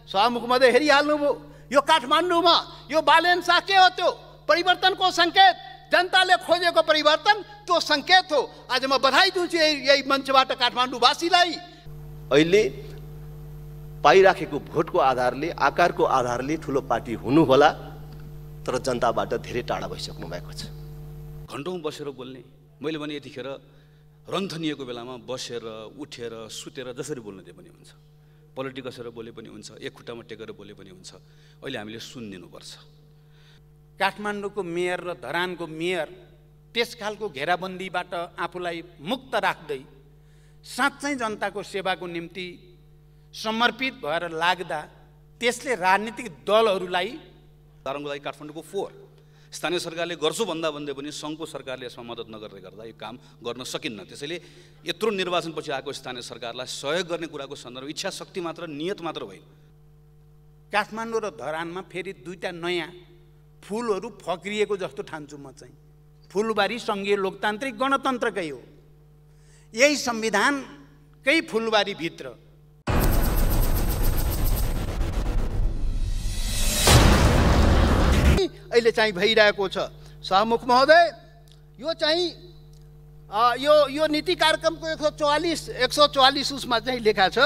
सभामुख महोदय हेरिहाल्नुभयो, यो काठमाडौँमा यो बालेन शाह के हो? त्यो परिवर्तनको सङ्केत, जनताले खोजेको परिवर्तन त्यो सङ्केत हो। आज म बधाई दिन्छु यही मञ्चबाट काठमाडौँवासीलाई। अहिले पाइराखेको भोटको आधारले, आकारको आधारले ठुलो पार्टी हुनु होला, तर जनताबाट धेरै टाढा भइसक्नु भएको छ। घन्टौँ बसेर बोल्ने, मैले भने यतिखेर रन्थनिएको बेलामा बसेर उठेर सुतेर जसरी बोल्न दिए पनि हुन्छ, पलटी कसेर बोले पनि हुन्छ, एक खुट्टामा टेकेर बोले पनि हुन्छ। अहिले हामीले सुनिदिनुपर्छ। काठमाडौँको मेयर र धरानको मेयर त्यस खालको घेराबन्दीबाट आफूलाई मुक्त राख्दै साँच्चै जनताको सेवाको निम्ति समर्पित भएर लाग्दा त्यसले राजनीतिक दलहरूलाई तरङ्गको लागि काठमाडौँको 4 स्थानीय सरकारले गर्छु भन्दा भन्दै पनि सङ्घको सरकारले यसमा मद्दत नगर्दै गर्दा यो काम गर्न सकिन्न। त्यसैले यत्रो निर्वाचनपछि आएको स्थानीय सरकारलाई सहयोग गर्ने कुराको सन्दर्भ इच्छा शक्ति मात्र, नियत मात्र होइन। काठमाडौँ र धरानमा फेरि दुईटा नयाँ फुलहरू फक्रिएको जस्तो ठान्छु म चाहिँ। फुलबारी सङ्घीय लोकतान्त्रिक गणतन्त्रकै हो। यही संविधानकै फुलबारीभित्र अहिले चाहिँ भइरहेको छ। सभामुख महोदय, यो चाहिँ यो नीति कार्यक्रमको 144 उसमा चाहिँ लेखा छ,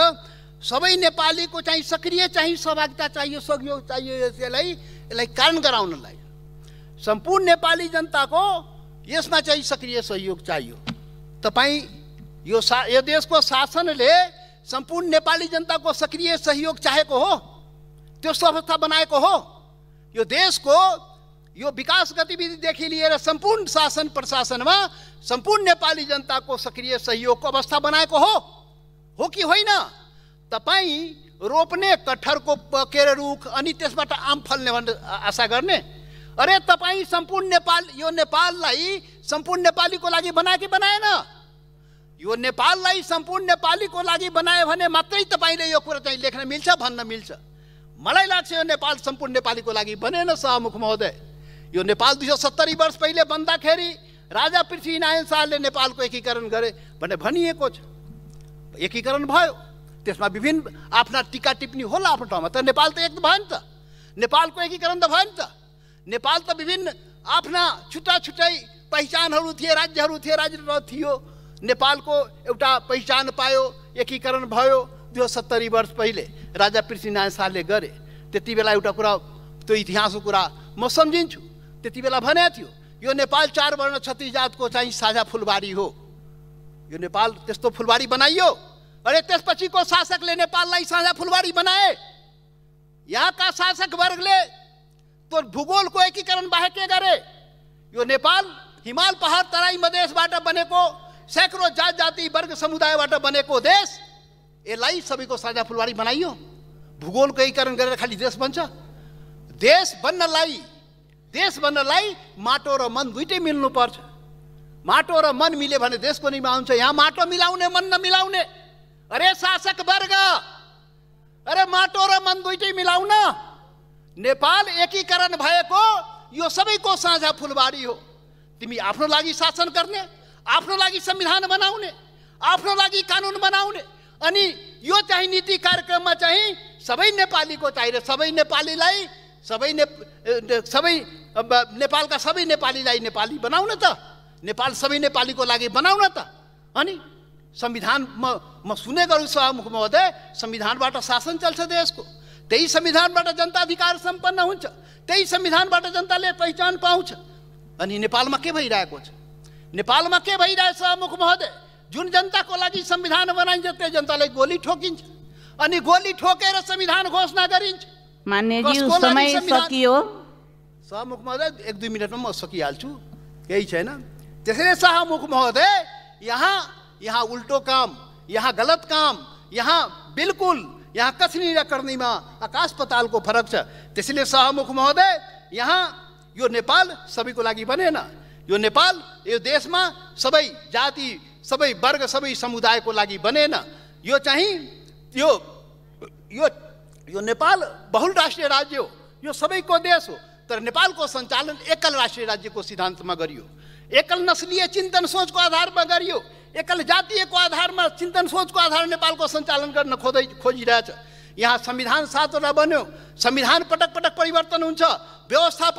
सबै नेपालीको चाहिँ सक्रिय चाहिँ सहभागिता चाहियो, सहयोग चाहियो। यसलाई कारण गराउनलाई सम्पूर्ण नेपाली जनताको यसमा चाहिँ सक्रिय सहयोग चाहियो। तपाईँ यो देशको शासनले सम्पूर्ण नेपाली जनताको सक्रिय सहयोग चाहेको हो, त्यो अवस्था बनाएको हो। यो देशको यो विकास गतिविधिदेखि लिएर सम्पूर्ण शासन प्रशासनमा सम्पूर्ण नेपाली जनताको सक्रिय सहयोगको अवस्था बनाएको हो कि होइन? तपाईँ रोप्ने कटहरको रुख अनि त्यसबाट आम फल्ने भनेर आशा गर्ने? अरे तपाईँ सम्पूर्ण यो नेपाललाई सम्पूर्ण नेपालीको लागि बनाए कि बनाएन? यो नेपाललाई सम्पूर्ण नेपालीको लागि बनायो भने मात्रै तपाईँले यो कुरा चाहिँ लेख्न मिल्छ, भन्न मिल्छ। मलाई लाग्छ यो नेपाल सम्पूर्ण नेपालीको लागि बनेन। सभामुख महोदय, यो नेपाल 270 वर्ष पहिले बन्दाखेरि राजा पृथ्वीनारायण शाहले नेपालको एकीकरण गरे भनेर भनिएको छ। एकीकरण भयो, त्यसमा विभिन्न आफ्ना टीका टिप्पणी होला आफ्नो ठाउँमा, तर नेपाल त एक भयो नि त। नेपालको एकीकरण त भयो नि त। नेपाल त विभिन्न आफ्ना छुट्टा छुट्टै पहिचानहरू थिए, राज्यहरू थिए, राज्य थियो। नेपालको एउटा पहिचान पायो, एकीकरण भयो 270 वर्ष पहिले राजा पृथ्वीनारायण शाहले गरे। त्यति बेला एउटा कुरा, त्यो इतिहासको कुरा म सम्झिन्छु। त्यति बेला भनेको थियो यो नेपाल 4 वर्ण 36 जातको चाहिँ साझा फुलबारी हो। यो नेपाल त्यस्तो फुलबारी बनाइयो। अरे त्यसपछिको शासकले नेपाललाई साझा फुलबारी बनाए। यहाँका शासक वर्गले तो भूगोलको एकीकरण बाहेक के गरे? यो नेपाल हिमाल पहाड तराई मधेसबाट बनेको सैकड़ों जात जाति वर्ग समुदायबाट बनेको देश, यसलाई सबैको साझा फुलबारी बनाइयो। भूगोलको एकीकरण गरेर खाली देश बन्छ? देश बन्नलाई माटो र मन दुइटै मिल्नु पर्छ। माटो र मन मिले भने देशको निर्माण हुन्छ। यहाँ माटो मिलाउने, मन नमिलाउने। अरे शासक वर्ग, अरे माटो र मन दुइटै मिलाउन। नेपाल एकीकरण भएको यो सबैको साझा फुलबारी हो। तिमी आफ्नो लागि शासन गर्ने, आफ्नो लागि संविधान बनाउने, आफ्नो लागि कानुन बनाउने, अनि यो चाहिँ नीति कार्यक्रममा चाहिँ सबै नेपालीको चाहिए। सबै नेपालीलाई नेपालका सबै नेपालीलाई नेपाली बनाउन त, नेपाल सबै नेपालीको लागि बनाउन त। अनि संविधान म सुने गरौँ सभामुख महोदय, संविधानबाट शासन चल्छ देशको। त्यही संविधानबाट जनता अधिकार सम्पन्न हुन्छ, त्यही संविधानबाट जनताले पहिचान पाउँछ। अनि नेपालमा के भइरहेको छ? नेपालमा के भइरहेछ सभामुख महोदय? जुन जनताको लागि संविधान बनाइन्छ त्यो जनतालाई गोली ठोकिन्छ, अनि गोली ठोकेर संविधान घोषणा गरिन्छ। मान्यज्यू समय सकियो। सभामुख महोदय 1-2 मिनटमा म सकिहाल्छु, केही छैन। त्यसैले सभामुख महोदय, यहाँ उल्टो काम, यहाँ गलत काम, यहाँ कथनी र कर्नीमा आकाश पतालको फरक छ। त्यसैले सभामुख महोदय, यहाँ यो नेपाल सबैको लागि बनेन। यो नेपाल यो देशमा सबै जाति, सबै वर्ग, सबै समुदायको लागि बनेन। यो चाहिँ यो नेपाल बहुराष्ट्रिय राज्य हो, यो सबैको देश हो। तर नेपालको सञ्चालन एकल राष्ट्रिय राज्यको सिद्धान्तमा गरियो, एकल नस्लीय चिन्तन सोचको आधारमा गरियो, एकल जातीयको आधारमा चिन्तन सोचको आधारमा नेपालको सञ्चालन गर्न खोजिरहेछ। यहाँ संविधान 7वटा बन्यो, संविधान पटक पटक परिवर्तन हुन्छ, व्यवस्था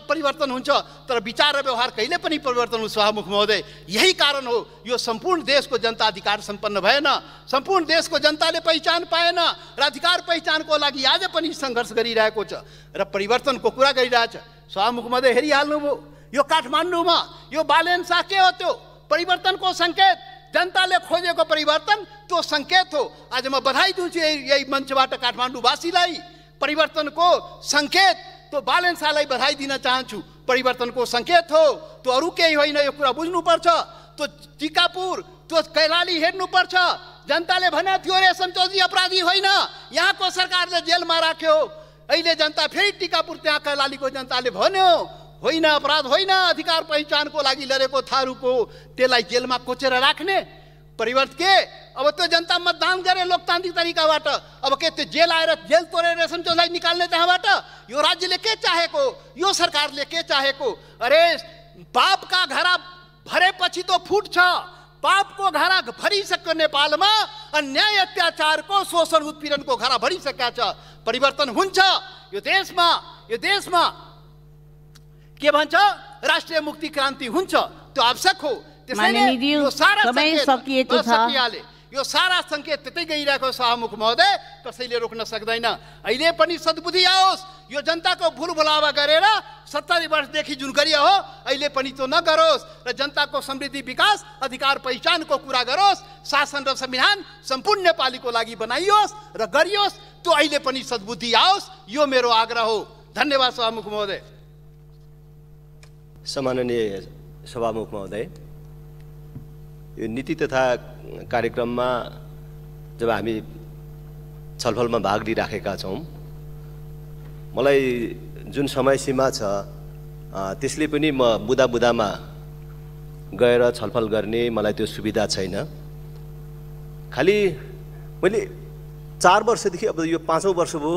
परिवर्तन हुन्छ, तर विचार र व्यवहार कहिले पनि परिवर्तन हुँदैन सभामुख महोदय। यही कारण हो यो सम्पूर्ण देशको जनता अधिकार सम्पन्न भएन, सम्पूर्ण देशको जनताले पहिचान पाएन र अधिकार पहिचानको लागि आज पनि सङ्घर्ष गरिरहेको छ र परिवर्तनको कुरा गरिरहेछ। सभामुख महोदय हेरिहाल्नुभयो, यो काठमाडौँमा यो बालेन शाह के हो? त्यो परिवर्तनको सङ्केत, जनताले खोजेको परिवर्तन त्यो सङ्केत हो। आज म बधाई दिन्छु यही मञ्चबाट काठमाडौँवासीलाई, परिवर्तनको सङ्केत त्यो बालेन शाहलाई बधाई दिन चाहन्छु। परिवर्तनको सङ्केत हो, त्यो अरू केही होइन, यो कुरा बुझ्नुपर्छ। त्यो टिकापुर, त्यो कैलाली हेर्नुपर्छ। जनताले भने थियो रेशम चौधरी अपराधी होइन, यहाँको सरकारले जेलमा राख्यो। अहिले जनता फेरि टिकापुर त्यहाँ कैलालीको जनताले भन्यो होइन, अपराध होइन, अधिकार पहिचानको लागि लडेको थारूको त्यसलाई जेलमा कोचेर राख्ने परिवर्तन के? अब त्यो जनता मतदान गरे लोकतान्त्रिक तरिकाबाट, अब के त्यो जेल आएर जेल तोडेर रेशम चौधरी निकाल्ने त्यहाँबाट? यो राज्यले के चाहेको, यो सरकारले के चाहेको? अरे पापका घरा भरेपछि त फुट्छ, पापको घरा भरिसक्यो नेपालमा, अन्याय अत्याचारको शोषण उत्पीडनको घरा भरिसकेका छ। परिवर्तन हुन्छ यो देशमा के भन्छ? राष्ट्रिय मुक्ति क्रान्ति हुन्छ, त्यो आवश्यक हो। यो सारा सङ्केत त्यतै गइरहेको सभामुख महोदय, कसैले रोक्न सक्दैन। अहिले पनि सद्बुद्धि आओस्, यो जनताको भुल भुलावा गरेर 70 वर्षदेखि जुन गरियो हो अहिले पनि त्यो नगरोस् र जनताको समृद्धि विकास अधिकार पहिचानको कुरा गरोस्। शासन र संविधान सम्पूर्ण नेपालीको लागि बनाइयोस् र गरियोस्, त्यो अहिले पनि सद्बुद्धि आओस्, यो मेरो आग्रह हो। धन्यवाद सभामुख महोदय। सम्माननीय सभामुख महोदय, यो नीति तथा कार्यक्रममा जब हामी छलफलमा भाग लिइराखेका छौँ, मलाई जुन समय सीमा छ त्यसले पनि म बुदामा गएर छलफल गर्ने मलाई त्यो सुविधा छैन। खालि मैले 4 वर्षदेखि अब यो 5औं वर्ष भयो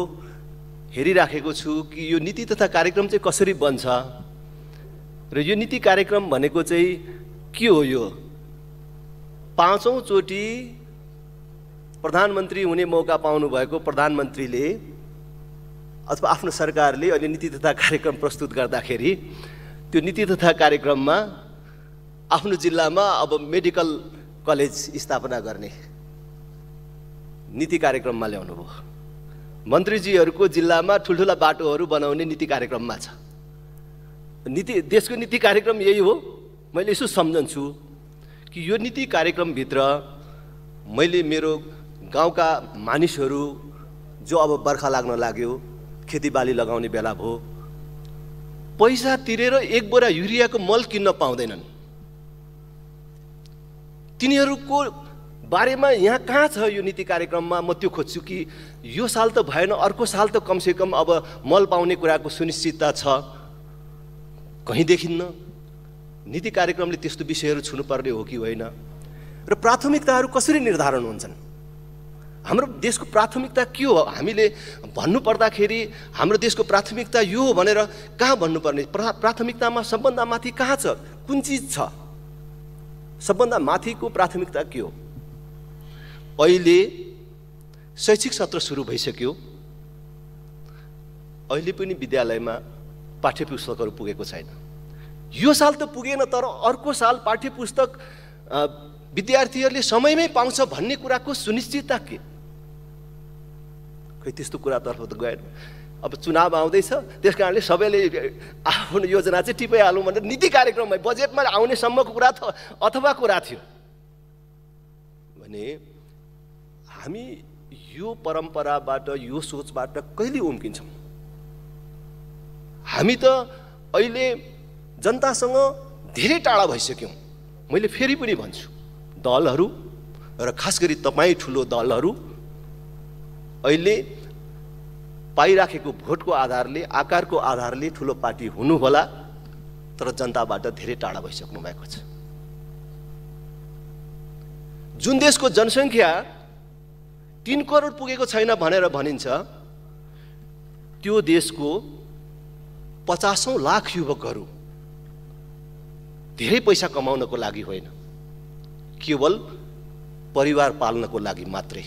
हेरिराखेको छु कि यो नीति तथा कार्यक्रम चाहिँ कसरी बन्छ र यो नीति कार्यक्रम भनेको चाहिँ के हो। यो 5औं चोटि प्रधानमन्त्री हुने मौका पाउनु भएको प्रधानमन्त्रीले अथवा आफ्नो सरकारले अहिले नीति तथा कार्यक्रम प्रस्तुत गर्दाखेरि त्यो नीति तथा कार्यक्रममा आफ्नो जिल्लामा अब मेडिकल कलेज स्थापना गर्ने नीति कार्यक्रममा ल्याउनु भयो। मन्त्रीजीहरूको जिल्लामा ठुल्ठुला बाटोहरू बनाउने नीति कार्यक्रममा छ। देशको नीति कार्यक्रम यही हो। मैले यसो सम्झन्छु कि यो नीति कार्यक्रमभित्र मैले मेरो गाउँका मानिसहरू जो अब बर्खा लाग्न लाग्यो, खेतीबाली लगाउने बेला भयो, पैसा तिरेर 1 बोरा युरियाको मल किन्न पाउँदैनन्। तिनीहरूको बारेमा यहाँ कहाँ छ यो नीति कार्यक्रममा? म त्यो खोज्छु कि यो साल त भएन, अर्को साल त कमसेकम अब मल पाउने कुराको सुनिश्चितता छ, कहीँ देखिन्न। नीति कार्यक्रमले त्यस्तो विषयहरू छुनुपर्ने हो कि होइन र प्राथमिकताहरू कसरी निर्धारण हुन्छन्? हाम्रो देशको प्राथमिकता के हो? हामीले भन्नुपर्दाखेरि हाम्रो देशको प्राथमिकता यो हो भनेर कहाँ भन्नुपर्ने? प्राथमिकतामा सबभन्दा माथि कहाँ छ? कुन चिज छ? सबभन्दा माथिको प्राथमिकता के हो? अहिले शैक्षिक सत्र सुरु भइसक्यो, अहिले पनि विद्यालयमा पाठ्यपुस्तकहरू पुगेको छैन। यो साल त पुगेन, तर अर्को साल पाठ्यपुस्तक विद्यार्थीहरूले समयमै पाउँछ भन्ने कुराको सुनिश्चितता के? खै त्यस्तो कुरातर्फ त गएन। अब चुनाव आउँदैछ, त्यस कारणले सबैले आफ्नो योजना चाहिँ टिपाइहालौँ भनेर नीति कार्यक्रममा बजेटमा आउने सम्मको कुरा अथवा कुरा थियो भने हामी यो परम्पराबाट, यो सोचबाट कहिले उम्किन्छौँ? हामी त अहिले जनतासँग धेरै टाढा भइसक्यौँ। मैले फेरि पनि भन्छु, दलहरू र खास गरी तपाईँ ठुलो दलहरू अहिले पाइराखेको भोटको आधारले, आकारको आधारले ठुलो पार्टी हुनु होला, तर जनताबाट धेरै टाढा भइसक्नु भएको छ। जुन देशको जनसङ्ख्या 3 करोड पुगेको छैन भनेर भनिन्छ, त्यो देशको 50औं लाख युवकहरू धेरै पैसा कमाउनको लागि होइन, केवल परिवार पाल्नको लागि मात्रै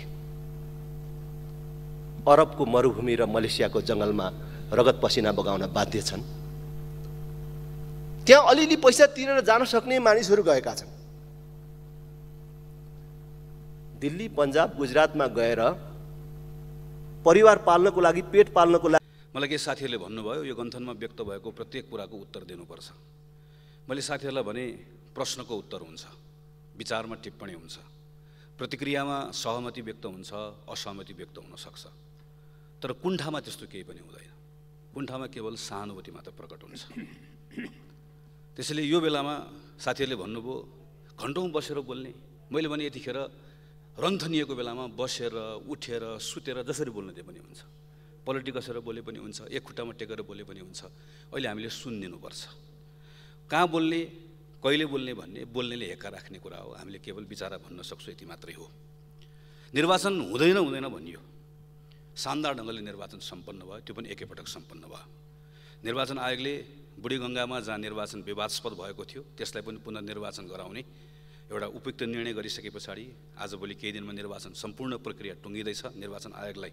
अरबको मरुभूमि र मलेसियाको जङ्गलमा रगत पसिना बगाउन बाध्य छन्। त्यहाँ अलिअलि पैसा तिरेर जान सक्ने मानिसहरू गएका छन्। दिल्ली, पन्जाब, गुजरातमा गएर परिवार पाल्नको लागि, पेट पाल्नको लागि मलाई केही साथीहरूले भन्नुभयो यो गन्थनमा व्यक्त भएको प्रत्येक कुराको उत्तर दिनुपर्छ। मैले साथीहरूलाई भने प्रश्नको उत्तर हुन्छ, विचारमा टिप्पणी हुन्छ, प्रतिक्रियामा सहमति व्यक्त हुन्छ, असहमति व्यक्त हुन सक्छ, तर कुण्ठामा त्यस्तो केही पनि हुँदैन। कुण्ठामा केवल सहानुभूति मात्र प्रकट हुन्छ। त्यसैले यो बेलामा साथीहरूले भन्नुभयो घन्टौँ बसेर बोल्ने, मैले भने यतिखेर रन्थनिएको बेलामा बसेर उठेर सुतेर जसरी बोल्न दिए पनि हुन्छ, पलटी कसेर बोले पनि हुन्छ, एक खुट्टामा टेकेर बोले पनि हुन्छ। अहिले हामीले सुनिदिनुपर्छ। कहाँ बोल्ने, कहिले बोल्ने भन्ने बोल्नेले हेक्का राख्ने कुरा हो। हामीले केवल विचारा भन्न सक्छौँ, यति मात्रै हो। निर्वाचन हुँदैन हुँदैन भनियो, शानदार ढङ्गले निर्वाचन सम्पन्न भयो, त्यो पनि एकैपटक सम्पन्न भयो। निर्वाचन आयोगले बुढीगङ्गामा जहाँ निर्वाचन विवादास्पद भएको थियो त्यसलाई पनि पुनर्निर्वाचन गराउने एउटा उपयुक्त निर्णय गरिसके पछाडि आजभोलि केही दिनमा निर्वाचन सम्पूर्ण प्रक्रिया टुङ्गिँदैछ। निर्वाचन आयोगलाई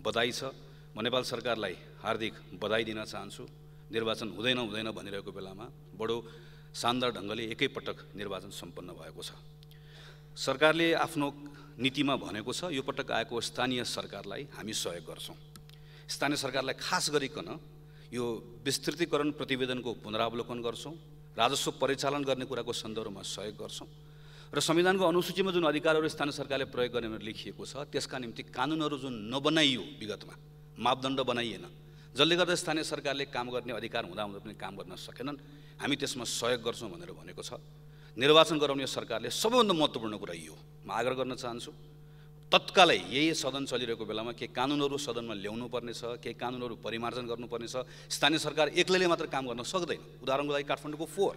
बधाई छ। म नेपाल सरकारलाई हार्दिक बधाई दिन चाहन्छु। निर्वाचन हुँदैन हुँदैन भनिरहेको बेलामा बडो शानदार ढङ्गले एकैपटक निर्वाचन सम्पन्न भएको छ। सरकारले आफ्नो नीतिमा भनेको छ यो पटक आएको स्थानीय सरकारलाई हामी सहयोग गर्छौँ। स्थानीय सरकारलाई खास गरिकन यो विस्तृतीकरण प्रतिवेदनको पुनरावलोकन गर्छौँ, राजस्व परिचालन गर्ने कुराको सन्दर्भमा सहयोग गर्छौँ र संविधानको अनुसूचीमा जुन अधिकारहरू स्थानीय सरकारले प्रयोग गर्ने भनेर लेखिएको छ त्यसका निम्ति कानुनहरू जुन नबनाइयो, विगतमा मापदण्ड बनाइएन, जसले गर्दा स्थानीय सरकारले काम गर्ने अधिकार हुँदाहुँदा पनि काम गर्न सकेनन्, हामी त्यसमा सहयोग गर्छौँ भनेर भनेको छ। निर्वाचन गराउने सरकारले सबैभन्दा महत्त्वपूर्ण कुरा यो म आग्रह गर्न चाहन्छु, तत्कालै यही सदन चलिरहेको बेलामा के कानुनहरू सदनमा ल्याउनु पर्ने छ, केही कानुनहरू परिमार्जन गर्नुपर्ने छ। स्थानीय सरकार एक्लैले मात्र काम गर्न सक्दैन। उदाहरणको लागि काठमाडौँको 4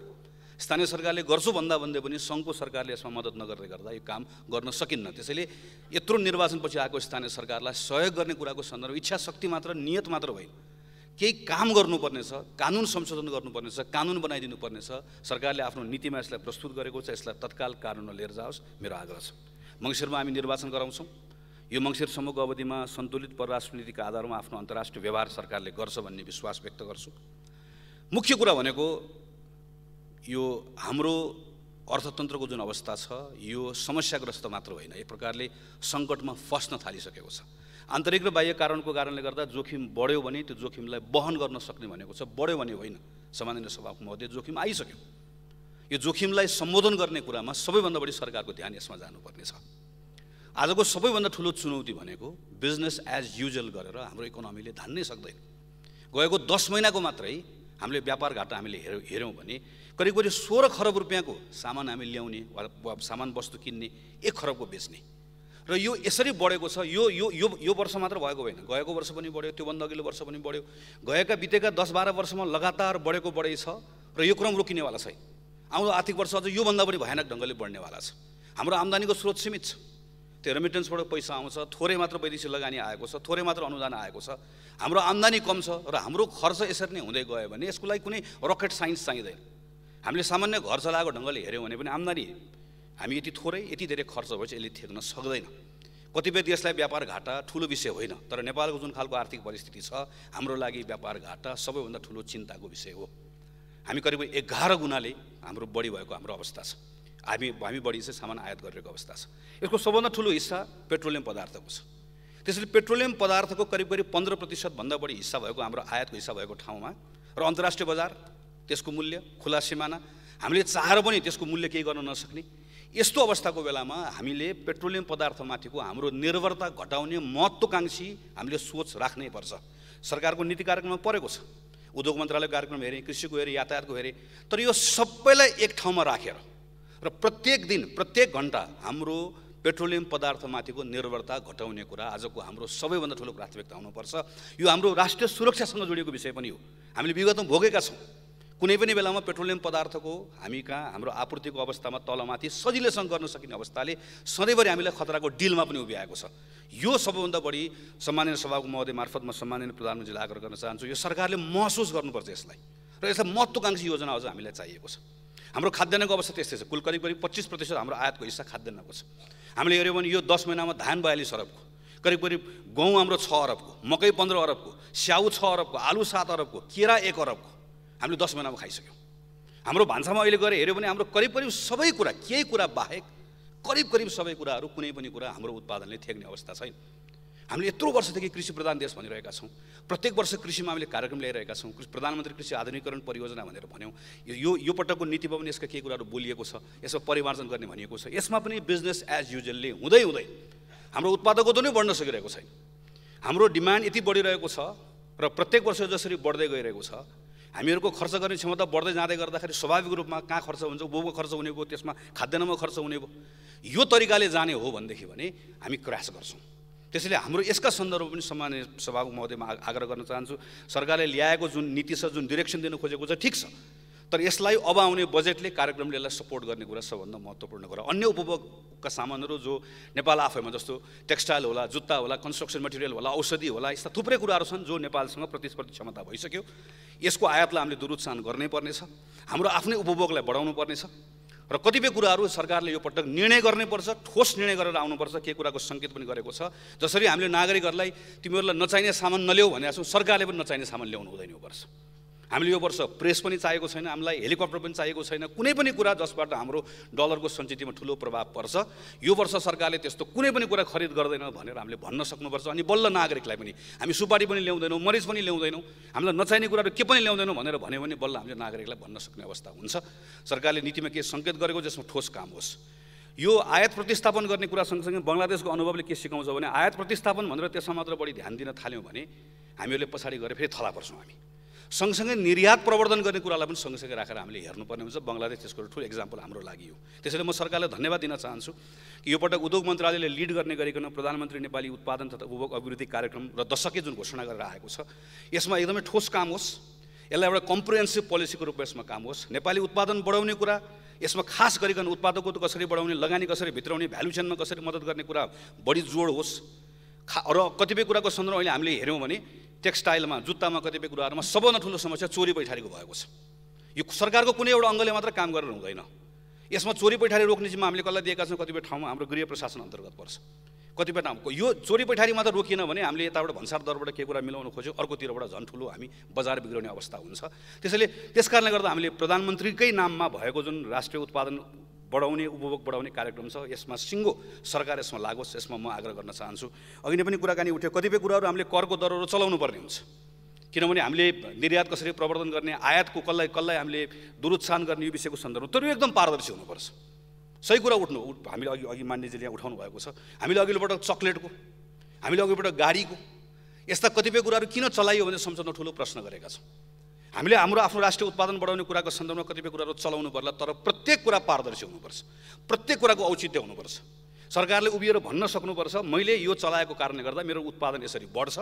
स्थानीय सरकारले गर्छु भन्दा भन्दै पनि सङ्घको सरकारले यसमा मद्दत नगर्दै गर्दा यो काम गर्न सकिन्न। त्यसैले यत्रो निर्वाचनपछि आएको स्थानीय सरकारलाई सहयोग गर्ने कुराको सन्दर्भ इच्छा शक्ति मात्र, नियत मात्र होइन, केही काम गर्नुपर्ने छ, कानुन संशोधन गर्नुपर्ने छ, कानुन बनाइदिनु पर्ने छ। सरकारले आफ्नो नीतिमा यसलाई प्रस्तुत गरेको छ, यसलाई तत्काल कानुनमा लिएर जाओस्, मेरो आग्रह छ। मङ्सिरमा हामी निर्वाचन गराउँछौँ। यो मङ्सिरसम्मको अवधिमा सन्तुलित परराष्ट्र नीतिका आधारमा आफ्नो अन्तर्राष्ट्रिय व्यवहार सरकारले गर्छ भन्ने विश्वास व्यक्त गर्छु। मुख्य कुरा भनेको यो हाम्रो अर्थतन्त्रको जुन अवस्था छ यो समस्याग्रस्त मात्र होइन, एक प्रकारले सङ्कटमा फस्न थालिसकेको छ। आन्तरिक र बाह्य कारणको कारणले गर्दा जोखिम बढ्यो भने त्यो जोखिमलाई वहन गर्न सक्ने भनेको छ, बढ्यो भने होइन। सामान्य सभाको महोदय जोखिम आइसक्यो, यो जोखिमलाई सम्बोधन गर्ने कुरामा सबैभन्दा बढी सरकारको ध्यान यसमा जानुपर्ने छ। आजको सबैभन्दा ठुलो चुनौती भनेको बिजनेस एज युजुअल गरेर हाम्रो इकोनोमीले धान्नै सक्दैन। गएको 10 महिनाको मात्रै हामीले व्यापार घाटा हामीले हेऱ्यौँ भने करिब करिब 16 खरब रुपियाँको सामान हामी ल्याउने वा सामान वस्तु किन्ने 1 खरबको बेच्ने, र यो यसरी बढेको छ। यो वर्ष मात्र भएको होइन, गएको वर्ष पनि बढ्यो, त्योभन्दा अघिल्लो वर्ष पनि बढ्यो। बितेका 10-12 वर्षमा लगातार बढेको बढै छ र यो क्रम रोकिनेवाला छैन। आउँदो आर्थिक वर्ष अझ योभन्दा पनि भयानक ढङ्गले बढ्नेवाला छ। हाम्रो आम्दानीको स्रोत सीमित छ, त्यो रेमिटेन्सबाट पैसा आउँछ, थोरै मात्र वैदेशिक लगानी आएको छ, थोरै मात्र अनुदान आएको छ। हाम्रो आम्दानी कम छ र हाम्रो खर्च यसरी नै हुँदै गयो भने यसको लागि कुनै रकेट साइन्स चाहिँदैन। हामीले सामान्य घर चलाएको ढङ्गले हेऱ्यौँ भने पनि आम्दानी हामी यति थोरै यति धेरै खर्च भएपछि यसले थेक्न सक्दैन। कतिपय देशलाई व्यापार घाटा ठुलो विषय होइन, तर नेपालको जुन खालको आर्थिक परिस्थिति छ हाम्रो लागि व्यापार घाटा सबैभन्दा ठुलो चिन्ताको विषय हो। हामी करिब 11 गुणाले हाम्रो बढी भएको हाम्रो अवस्था छ। हामी बढी चाहिँ सामान आयात गरिरहेको अवस्था छ। यसको सबभन्दा ठुलो हिस्सा पेट्रोलियम पदार्थको छ। त्यसैले पेट्रोलियम पदार्थको करिब 15% भन्दा बढी हिस्सा भएको हाम्रो आयातको हिस्सा भएको ठाउँमा र अन्तर्राष्ट्रिय बजार, त्यसको मूल्य, खुला सिमाना, हामीले चाहेर पनि त्यसको मूल्य केही गर्न नसक्ने यस्तो अवस्थाको बेलामा हामीले पेट्रोलियम पदार्थमाथिको हाम्रो निर्भरता घटाउने महत्त्वकांक्षी हामीले सोच राख्नै पर्छ। सरकारको नीति कार्यक्रममा परेको छ, उद्योग मन्त्रालयको कार्यक्रम हेरेँ, कृषिको हेरेँ, यातायातको हेरेँ, तर यो सबैलाई एक ठाउँमा राखेर र प्रत्येक दिन प्रत्येक घन्टा हाम्रो पेट्रोलियम पदार्थमाथिको निर्भरता घटाउने कुरा आजको हाम्रो सबैभन्दा ठुलो प्राथमिकता हुनुपर्छ। यो हाम्रो राष्ट्रिय सुरक्षासँग जोडिएको विषय पनि हो। हामीले विगतमा भोगेका छौँ, कुनै पनि बेलामा पेट्रोलियम पदार्थको हामी कहाँ हाम्रो आपूर्तिको अवस्थामा तलमाथि सजिलैसँग गर्न सकिने अवस्थाले सधैँभरि हामीलाई खतराको डिलमा पनि उभिआएको छ। यो सबैभन्दा बढी सम्माननीय सभाको महोदय मार्फत म सम्माननीय प्रधानमन्त्रीलाई आग्रह गर्न चाहन्छु, यो सरकारले महसुस गर्नुपर्छ यसलाई, र यसलाई महत्त्वकांक्षी योजना अझ हामीलाई चाहिएको छ। हाम्रो खाद्यान्नको अवस्था त्यस्तै छ। कुल करिब 25% हाम्रो आयातको हिस्सा खाद्यान्नको छ। हामीले हेऱ्यौँ भने यो 10 महिनामा धान 42 अरबको, करिब करिब गहुँ हाम्रो 6 अरबको, मकै 15 अरबको, स्याउ 6 अरबको, आलु 7 अरबको, केरा 1 अरबको हामीले 10 महिनामा खाइसक्यौँ। हाम्रो भान्सामा अहिले गएर हेऱ्यो भने हाम्रो करिब करिब सबै कुरा, केही कुरा बाहेक करिब करिब सबै कुराहरू, कुनै पनि कुरा हाम्रो उत्पादनले थेग्ने अवस्था छैन। हामीले यत्रो वर्षदेखि कृषि प्रधान देश भनिरहेका छौँ, प्रत्येक वर्ष कृषिमा हामीले कार्यक्रम ल्याइरहेका छौँ, प्रधानमन्त्री कृषि आधुनिकीकरण परियोजना भनेर भन्यौँ। यो पटकको नीतिमा पनि यसका केही कुराहरू बोलिएको छ, यसमा परिमार्जन गर्ने भनिएको छ। यसमा पनि बिजनेस एज युजुअलले हुँदै हुँदै हाम्रो उत्पादकत्व नै बढ्न सकिरहेको छैन। हाम्रो डिमान्ड यति बढिरहेको छ र प्रत्येक वर्ष जसरी बढ्दै गइरहेको छ, हामीहरूको खर्च गर्ने क्षमता बढ्दै जाँदै गर्दाखेरि स्वाभाविक रूपमा कहाँ खर्च हुन्छ, बोको खर्च हुने भयो, त्यसमा खाद्यान्नमा खर्च हुने भयो। यो तरिकाले जाने हो भनेदेखि भने हामी क्रास गर्छौँ। त्यसैले हाम्रो यसका सन्दर्भमा पनि सम्माननीय सभामुख महोदयमा आग्रह गर्न चाहन्छु, सरकारले ल्याएको जुन नीति छ, जुन डिरेक्सन दिनु खोजेको छ, ठिक छ, तर यसलाई अब आउने बजेटले कार्यक्रमले यसलाई सपोर्ट गर्ने कुरा सबभन्दा महत्त्वपूर्ण कुरा। अन्य उपभोगका सामानहरू जो नेपाल आफैमा, जस्तो टेक्सटाइल होला, जुत्ता होला, कन्स्ट्रक्सन मटेरियल होला, औषधि होला, यस्ता थुप्रै कुराहरू छन् जो नेपालसँग प्रतिस्पर्धी क्षमता भइसक्यो। यसको आयातलाई हामीले दुरुत्साहन गर्नै पर्नेछ, हाम्रो आफ्नै उपभोगलाई बढाउनु पर्नेछ र कतिपय कुराहरू सरकारले यो पटक निर्णय गर्नुपर्छ, ठोस निर्णय गरेर आउनुपर्छ। के कुराको सङ्केत पनि गरेको छ, जसरी हामीले नागरिकहरूलाई तिमीहरूलाई नचाहिने सामान नल्याऊ भनेका छौँ, सरकारले पनि नचाहिने सामान ल्याउनु हुँदैन यो वर्ष। हामीले यो वर्ष प्रेस पनि चाहिएको छैन, हामीलाई हेलिकप्टर पनि चाहिएको छैन, कुनै पनि कुरा जसबाट हाम्रो डलरको सञ्चितमा ठुलो प्रभाव पर्छ। यो वर्ष सरकारले त्यस्तो कुनै पनि कुरा खरिद गर्दैन भनेर हामीले भन्न सक्नुपर्छ। अनि बल्ल नागरिकलाई पनि हामी सुपारी पनि ल्याउँदैनौँ, मरिच पनि ल्याउँदैनौँ, हामीलाई नचाहिने कुराहरू के पनि ल्याउँदैनौँ भनेर भन्यो भने बल्ल हामीले नागरिकलाई भन्न सक्ने अवस्था हुन्छ। सरकारले नीतिमा के सङ्केत गरेको जसमा ठोस काम होस्। यो आयात प्रतिस्थापन गर्ने कुरा सँगसँगै बङ्गलादेशको अनुभवले के सिकाउँछ भने आयात प्रतिस्थापन भनेर त्यसमा मात्र बढी ध्यान दिन थाल्यौँ भने हामीहरूले पछाडि गएर फेरि थला पर्छौँ। हामी सँगसँगै निर्यात प्रवर्धन गर्ने कुरालाई पनि सँगसँगै राखेर हामीले हेर्नुपर्ने हुन्छ। बङ्गलादेश त्यसको ठुलो एक्जाम्पल हाम्रो लागि हो। त्यसैले म सरकारलाई धन्यवाद दिन चाहन्छु कि यो पटक उद्योग मन्त्रालयले लिड गर्ने गरिकन प्रधानमन्त्री नेपाली उत्पादन तथा उपभोग अभिवृद्धि कार्यक्रम र दशकै जुन घोषणा गरेर आएको छ, यसमा एकदमै ठोस काम होस्। यसलाई एउटा कम्प्रिहेन्सिभ पोलिसीको रूपमा यसमा काम होस्। नेपाली उत्पादन बढाउने कुरा, यसमा खास गरिकन उत्पादकत्व कसरी बढाउने, लगानी कसरी भित्राउने, भ्यालु चेनमा कसरी मद्दत गर्ने कुरा बढी जोड होस्। र कतिपय कुराको सन्दर्भमा अहिले हामीले हेऱ्यौँ भने टेक्सटाइलमा, जुत्तामा, कतिपय कुराहरूमा सबभन्दा ठुलो समस्या चोरी पैठारीको भएको छ। यो सरकारको कुनै एउटा अङ्गले मात्र काम गरेर हुँदैन। यसमा चोरी पैठारी रोक्ने जिम्मा हामीले कसलाई दिएका छौँ? कतिपय ठाउँमा हाम्रो गृह प्रशासन अन्तर्गत पर्छ। कतिपय ठाउँको यो चोरी पैठारी मात्र रोकिएन भने हामीले यताबाट भन्सार दरबाट के कुरा मिलाउन खोज्यो, अर्कोतिरबाट झन् ठुलो हामी बजार बिग्राउने अवस्था हुन्छ। त्यसैले त्यस कारणले गर्दा हामीले प्रधानमन्त्रीकै नाममा भएको जुन राष्ट्रिय उत्पादन बढाउने, उपभोग बढाउने कार्यक्रम छ, यसमा सिङ्गो सरकार यसमा लागोस्, यसमा म आग्रह गर्न चाहन्छु। अघि नै पनि कुराकानी उठ्यो, कतिपय कुराहरू हामीले करको दरहरू चलाउनु पर्ने हुन्छ, किनभने हामीले निर्यात कसरी प्रवर्धन गर्ने, आयातको कसलाई हामीले दुरुत्साहन गर्ने, यो विषयको सन्दर्भमा तर यो एकदम पारदर्शी हुनुपर्छ। सही कुरा हामीले अघि मान्यजीले यहाँ उठाउनु भएको छ। हामीले अघिल्लो पटक चक्लेटको, हामीले अघिल्लो पटक गाडीको, यस्ता कतिपय कुराहरू किन चलाइयो भने सम्झन ठुलो प्रश्न गरेका छौँ। हामीले हाम्रो आफ्नो राष्ट्रिय उत्पादन बढाउने कुराको सन्दर्भमा कतिपय कुराहरू चलाउनु पर्ला, तर प्रत्येक कुरा पारदर्शी हुनुपर्छ, प्रत्येक कुराको औचित्य हुनुपर्छ। सरकारले उभिएर भन्न सक्नुपर्छ मैले यो चलाएको कारणले गर्दा मेरो उत्पादन यसरी बढ्छ,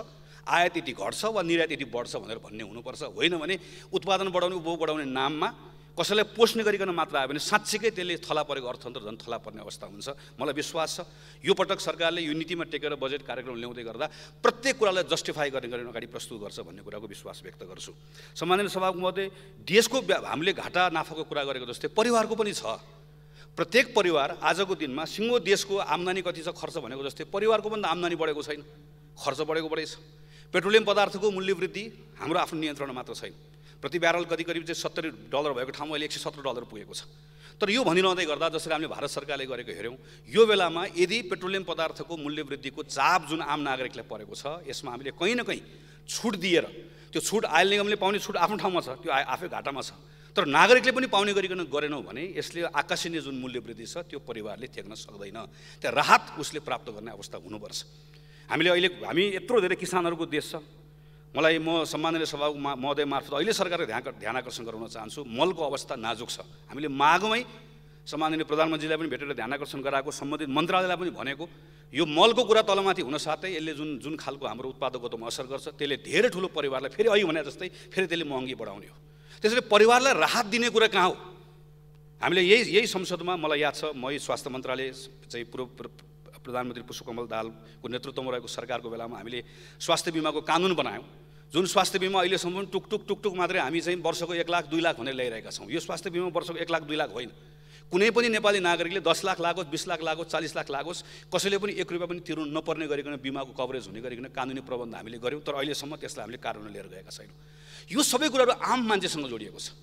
आयात यति घट्छ वा निर्यात यति बढ्छ भनेर भन्ने हुनुपर्छ। होइन भने उत्पादन बढाउने, उपभोग बढाउने नाममा कसैलाई पोष्ने गरिकन मात्र आयो भने साँच्चीकै त्यसले थला परेको अर्थतन्त्र झन् थला पर्ने अवस्था हुन्छ। मलाई विश्वास छ यो पटक सरकारले यो नीतिमा टेकेर बजेट कार्यक्रम ल्याउँदै गर्दा प्रत्येक कुरालाई जस्टिफाई गर्ने अगाडि प्रस्तुत गर्छ भन्ने कुराको विश्वास व्यक्त गर्छु। सम्माननीय सभामुख महोदय, देशको हामीले घाटा नाफाको कुरा गरेको जस्तै परिवारको पनि छ। प्रत्येक परिवार आजको दिनमा सिङ्गो देशको आम्दानी कति छ खर्च भनेको जस्तै परिवारको पनि आम्दानी बढेको छैन, खर्च बढेको बढेछ। पेट्रोलियम पदार्थको मूल्य वृद्धि हाम्रो आफ्नो नियन्त्रण मात्र छैन। प्रति ब्यारल करिब चाहिँ $70 भएको ठाउँमा अहिले $117 पुगेको छ। तर यो भनिरहँदै गर्दा जसरी हामीले भारत सरकारले गरेको हेऱ्यौँ, यो बेलामा यदि पेट्रोलियम पदार्थको मूल्य वृद्धिको चाप जुन आम नागरिकलाई परेको छ, यसमा हामीले कहीँ न कहीँ छुट दिएर, त्यो छुट आयल निगमले पाउने छुट आफ्नो ठाउँमा छ, त्यो आफै घाटामा छ, तर नागरिकले पनि पाउने गरिकन गरेनौँ भने यसले आकाशीय जुन मूल्य वृद्धि छ त्यो परिवारले थ्याक्न सक्दैन। त्यहाँ राहत उसले प्राप्त गर्ने अवस्था हुनुपर्छ। हामी यत्रो धेरै किसानहरूको देश छ। म सम्माननीय सभामुख महोदय मार्फत अहिले सरकारको ध्यान आकर्षण गराउन चाहन्छु। मलको अवस्था नाजुक छ। हामीले मागमै सम्माननीय प्रधानमन्त्रीलाई पनि भेटेर ध्यान आकर्षण गराएको, सम्बन्धित मन्त्रालयलाई पनि भनेको, यो मलको कुरा तलमाथि हुन साथै यसले जुन खालको हाम्रो उत्पादकत्वमा असर गर्छ त्यसले धेरै ठुलो परिवारलाई फेरि अघि भने जस्तै फेरि त्यसले महँगी बढाउने हो। त्यसैले परिवारलाई राहत दिने कुरा कहाँ हो? हामीले यही संसदमा मलाई याद छ, म स्वास्थ्य मन्त्रालय चाहिँ प्रधानमन्त्री पुष्पकमल दाहालको नेतृत्वमा रहेको सरकारको बेलामा हामीले स्वास्थ्य बिमाको कानुन बनायौँ। जुन स्वास्थ्य बिमा अहिलेसम्म टुकटुक मात्रै हामी चाहिँ वर्षको 1 लाख 2 लाख भनेर ल्याइरहेका छौँ। यो स्वास्थ्य बिमा वर्षको 1 लाख 2 लाख होइन, कुनै पनि नेपाली नागरिकले 10 लाख लागोस्, 20 लाख लागोस्, 40 लाख लागोस्, कसैले पनि 1 रुपैयाँ पनि तिर्नु नपर्ने गरिकन बिमाको कभरेज हुने गरिकन कानुनी प्रबन्ध हामीले गर्यौँ। तर अहिलेसम्म त्यसलाई हामीले कार्यान्वयन लिएर गएका छैनौँ। यो सबै कुराहरू आम मान्छेसँग जोडिएको छ।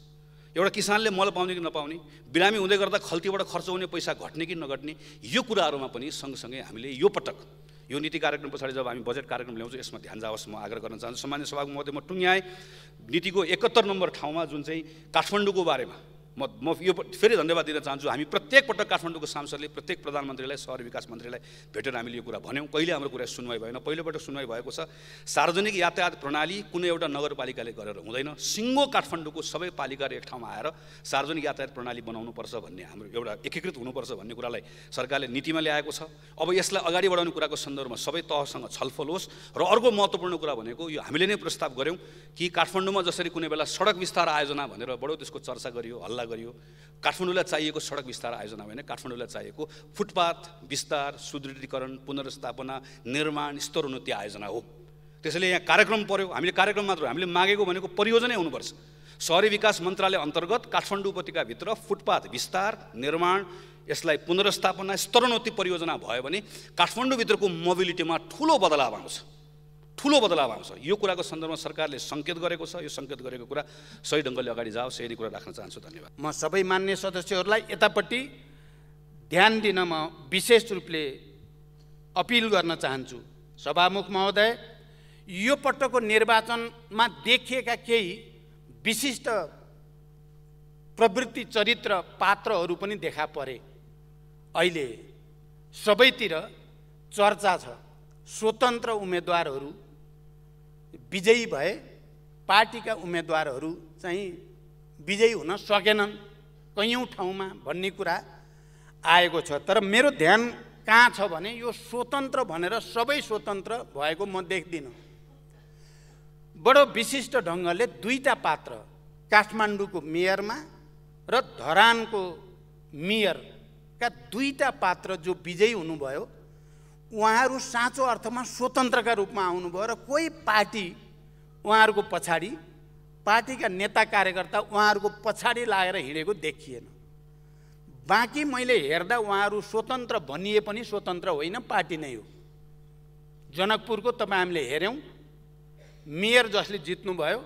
एउटा किसानले मल पाउने कि नपाउने, बिरामी हुँदै गर्दा खल्तीबाट खर्च हुने पैसा घट्ने कि नघट्ने, यो कुराहरूमा पनि सँगसँगै हामीले यो पटक यो नीति कार्यक्रम पछाडि जब हामी बजेट कार्यक्रम ल्याउँछौँ यसमा ध्यान जाओस् म आग्रह गर्न चाहन्छु। सामान्य सभाको मध्य म टुङ्ग्याएँ नीतिको 71 नम्बर ठाउँमा जुन चाहिँ काठमाडौँको बारेमा म यो फेरि धन्यवाद दिन चाहन्छु। हामी प्रत्येक पटक काठमाडौँको सांसदले प्रत्येक प्रधानमन्त्रीलाई, शहरी विकास मन्त्रीलाई भेटेर हामीले यो कुरा भन्यौँ। कहिले हाम्रो कुरा सुनवाई भएन। पहिलोपटक सुनवाई भएको छ। सार्वजनिक यातायात प्रणाली कुनै एउटा नगरपालिकाले गरेर हुँदैन। सिङ्गो काठमाडौँको सबै पालिकाहरू एक ठाउँमा आएर सार्वजनिक यातायात प्रणाली बनाउनुपर्छ भन्ने हाम्रो एउटा एकीकृत हुनुपर्छ भन्ने कुरालाई सरकारले नीतिमा ल्याएको छ। अब यसलाई अगाडि बढाउने कुराको सन्दर्भमा सबै तहसँग छलफल होस्। र अर्को महत्त्वपूर्ण कुरा भनेको यो हामीले नै प्रस्ताव गऱ्यौँ कि काठमाडौँमा जसरी कुनै बेला सडक विस्तार आयोजना भनेर बडो त्यसको चर्चा गरियो, हल्ला गरियो, काठमाडौँलाई चाहिएको सडक विस्तार आयोजना होइन, काठमाडौँलाई चाहिएको फुटपाथ विस्तार, सुदृढीकरण, पुनर्स्थापना, निर्माण, स्तरोन्नति आयोजना हो। त्यसैले यहाँ कार्यक्रम पर्यो। हामीले कार्यक्रम मात्र हामीले मागेको भनेको परियोजनै हुनुपर्छ। शहरी विकास मन्त्रालय अन्तर्गत काठमाडौँ उपत्यकाभित्र फुटपाथ विस्तार, निर्माण, यसलाई पुनर्स्थापना, स्तरोन्नति परियोजना भयो भने काठमाडौँभित्रको मोबिलिटीमा ठुलो बदलाव आउँछ। यो कुराको सन्दर्भमा सरकारले सङ्केत गरेको छ। यो सङ्केत गरेको कुरा सही ढङ्गले अगाडि जाओस्, यही कुरा राख्न चाहन्छु। धन्यवाद। म सबै मान्य सदस्यहरूलाई यतापट्टि ध्यान दिन म विशेष रूपले अपिल गर्न चाहन्छु। सभामुख महोदय, यो पटकको निर्वाचनमा देखिएका केही विशिष्ट प्रवृत्ति, चरित्र, पात्रहरू पनि देखा परे। अहिले सबैतिर चर्चा छ। स्वतन्त्र उम्मेदवारहरू विजयी भए, पार्टीका उम्मेदवारहरू चाहिँ विजयी हुन सकेनन् कैयौँ ठाउँमा भन्ने कुरा आएको छ। तर मेरो ध्यान कहाँ छ भने यो स्वतन्त्र भनेर सबै स्वतन्त्र भएको म देख्दिनँ। बडो विशिष्ट ढङ्गले दुईटा पात्र, काठमाडौँको मेयरमा र धरानको मेयरका दुईटा पात्र जो विजयी हुनुभयो, उहाँहरू साँचो अर्थमा स्वतन्त्रका रूपमा आउनुभयो र कोही पार्टी उहाँहरूको पछाडि, पार्टीका नेता कार्यकर्ता उहाँहरूको पछाडि लागेर हिँडेको देखिएन। बाँकी मैले हेर्दा उहाँहरू स्वतन्त्र भनिए पनि स्वतन्त्र होइन, पार्टी नै हो। जनकपुरको तपाईँ हामीले हेऱ्यौँ, मेयर जसले जित्नुभयो,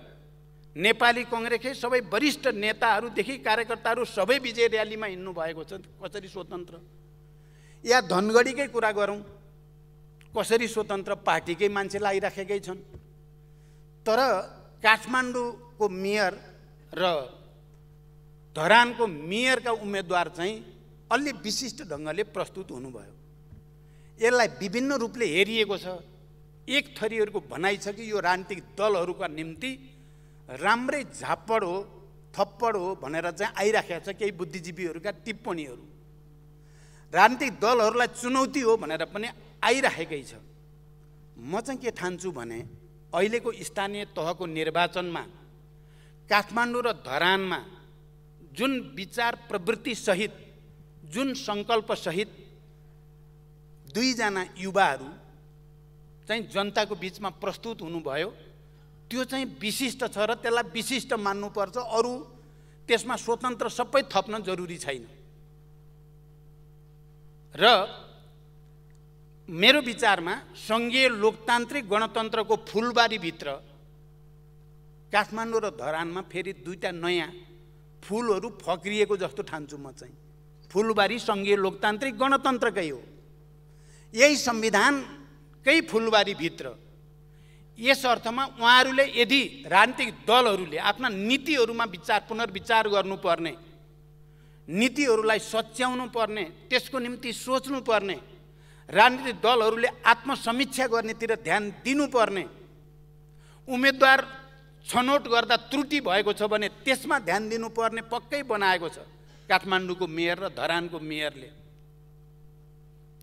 नेपाली कङ्ग्रेसकै सबै वरिष्ठ नेताहरूदेखि कार्यकर्ताहरू सबै विजय र्यालीमा हिँड्नु भएको छ। कसरी स्वतन्त्र? या धनगढीकै कुरा गरौँ, कसरी स्वतन्त्र? पार्टीकै मान्छे लागिराखेकै छन्। तर काठमाडौँको मेयर र धरानको मेयरका उम्मेदवार चाहिँ अलि विशिष्ट ढङ्गले प्रस्तुत हुनुभयो। यसलाई विभिन्न रूपले हेरिएको छ। एक थरीहरूको भनाइ छ कि यो राजनीतिक दलहरूका निम्ति राम्रै झापड हो, थप्पड हो भनेर चाहिँ आइराखेको छ केही बुद्धिजीवीहरूका टिप्पणीहरू। राजनीतिक दलहरूलाई चुनौती हो भनेर पनि आइराखेकै छ। म चाहिँ के ठान्छु भने अहिलेको स्थानीय तहको निर्वाचनमा काठमाडौँ र धरानमा जुन विचार प्रवृत्ति सहित, जुन सङ्कल्प सहित दुईजना युवाहरू चाहिँ जनताको बिचमा प्रस्तुत हुनुभयो, त्यो चाहिँ विशिष्ट छ र त्यसलाई विशिष्ट मान्नुपर्छ। अरू त्यसमा स्वतन्त्र सबै थप्न जरुरी छैन। र मेरो विचारमा सङ्घीय लोकतान्त्रिक गणतन्त्रको फुलबारीभित्र काठमाडौँ र धरानमा फेरि दुईटा नयाँ फुलहरू फक्रिएको जस्तो ठान्छु म चाहिँ। फुलबारी सङ्घीय लोकतान्त्रिक गणतन्त्रकै हो। यही संविधानकै फुलबारीभित्र यस अर्थमा उहाँहरूले यदि राजनीतिक दलहरूले आफ्ना नीतिहरूमा पुनर्विचार गर्नुपर्ने, नीतिहरूलाई सच्याउनु पर्ने, त्यसको निम्ति सोच्नुपर्ने, राजनीतिक दलहरूले आत्मसमीक्षा गर्नेतिर ध्यान दिनुपर्ने, उम्मेदवार छनौट गर्दा त्रुटि भएको छ भने त्यसमा ध्यान दिनुपर्ने पक्कै बनाएको छ काठमाडौँको मेयर र धरानको मेयरले।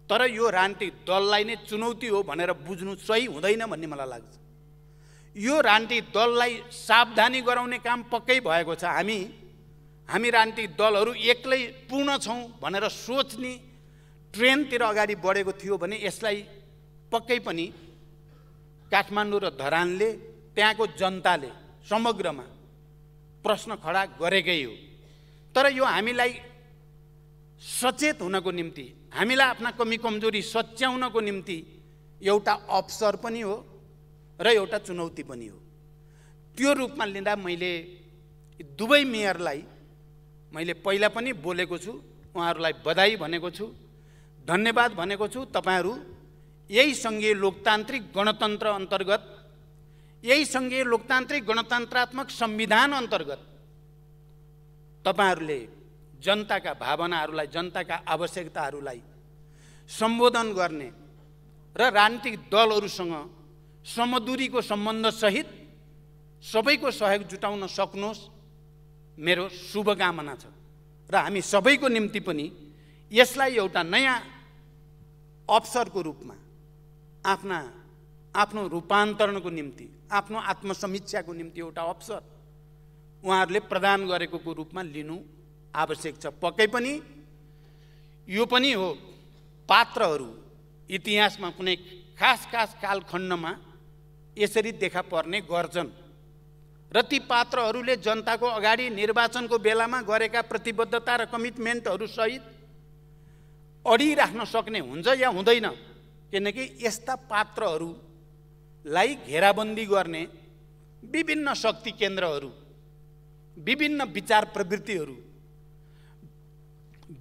तर यो राजनीतिक दललाई नै चुनौती हो भनेर बुझ्नु सही हुँदैन भन्ने मलाई लाग्छ। यो राजनीतिक दललाई सावधानी गराउने काम पक्कै भएको छ। हामी राजनीतिक दलहरू एक्लै पूर्ण छौँ भनेर सोच्ने ट्रेनतिर अगाडि बढेको थियो भने यसलाई पक्कै पनि काठमाडौँ र धरानले, त्यहाँको जनताले समग्रमा प्रश्न खडा गरेकै हो। तर यो हामीलाई सचेत हुनको निम्ति, हामीलाई आफ्ना कमी कमजोरी सच्याउनको निम्ति एउटा अवसर पनि हो र एउटा चुनौती पनि हो। त्यो रूपमा लिँदा मैले दुवै मेयरलाई मैले पहिला पनि बोलेको छु, उहाँहरूलाई बधाई भनेको छु, धन्यवाद भनेको छु। तपाईहरू यही सङ्घीय लोकतान्त्रिक गणतन्त्र अन्तर्गत, यही सङ्घीय लोकतान्त्रिक गणतन्त्रात्मक संविधान अन्तर्गत तपाईहरूले जनताका भावनाहरूलाई, जनताका आवश्यकताहरूलाई सम्बोधन गर्ने र राजनीतिक दलहरूसँग समदूरीको सम्बन्धसहित सबैको सहयोग जुटाउन सक्नुहोस्, मेरो शुभकामना छ। र हामी सबैको निम्ति पनि यसलाई एउटा नयाँ अवसरको रूपमा आफ्नो रूपान्तरणको निम्ति, आफ्नो आत्मसमीक्षाको निम्ति एउटा अवसर उहाँहरूले प्रदान गरेको रूपमा लिनु आवश्यक छ। पक्कै पनि यो पनि हो, पात्रहरू इतिहासमा कुनै खास कालखण्डमा यसरी देखा पर्ने गर्छन् र ती पात्रहरूले जनताको अगाडि निर्वाचनको बेलामा गरेका प्रतिबद्धता र कमिटमेन्टहरू सहित अडिराख्न सक्ने हुन्छ या हुँदैन। किनकि यस्ता पात्रहरूलाई घेराबन्दी गर्ने विभिन्न शक्ति केन्द्रहरू, विभिन्न विचार प्रवृत्तिहरू,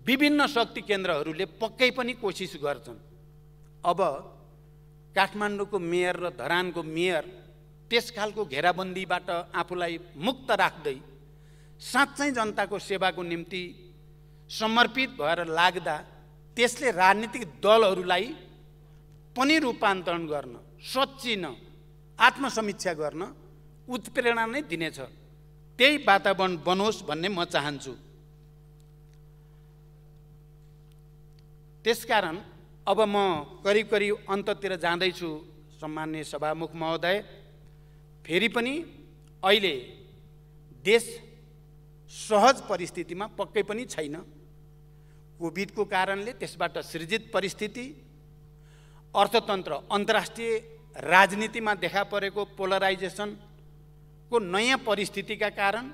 विभिन्न शक्ति केन्द्रहरूले पक्कै पनि कोसिस गर्छन्। अब काठमाडौँको मेयर र धरानको मेयर त्यस खालको घेराबन्दीबाट आफूलाई मुक्त राख्दै साँच्चै जनताको सेवाको निम्ति समर्पित भएर लाग्दा त्यसले राजनीतिक दलहरूलाई पनि रूपान्तरण गर्न, सच्चिन, आत्मसमीक्षा गर्न उत्प्रेरणा नै दिनेछ। त्यही वातावरण बनोस् भन्ने म चाहन्छु। त्यसकारण अब म करिब अन्ततिर जाँदैछु। सम्माननीय सभामुख महोदय, फेरि पनि अहिले देश सहज परिस्थितिमा पक्कै पनि छैन। कोभिडको कारणले त्यसबाट सृजित परिस्थिति, अर्थतन्त्र, अन्तर्राष्ट्रिय राजनीतिमा देखा परेको पोलराइजेसनको नयाँ परिस्थितिका कारण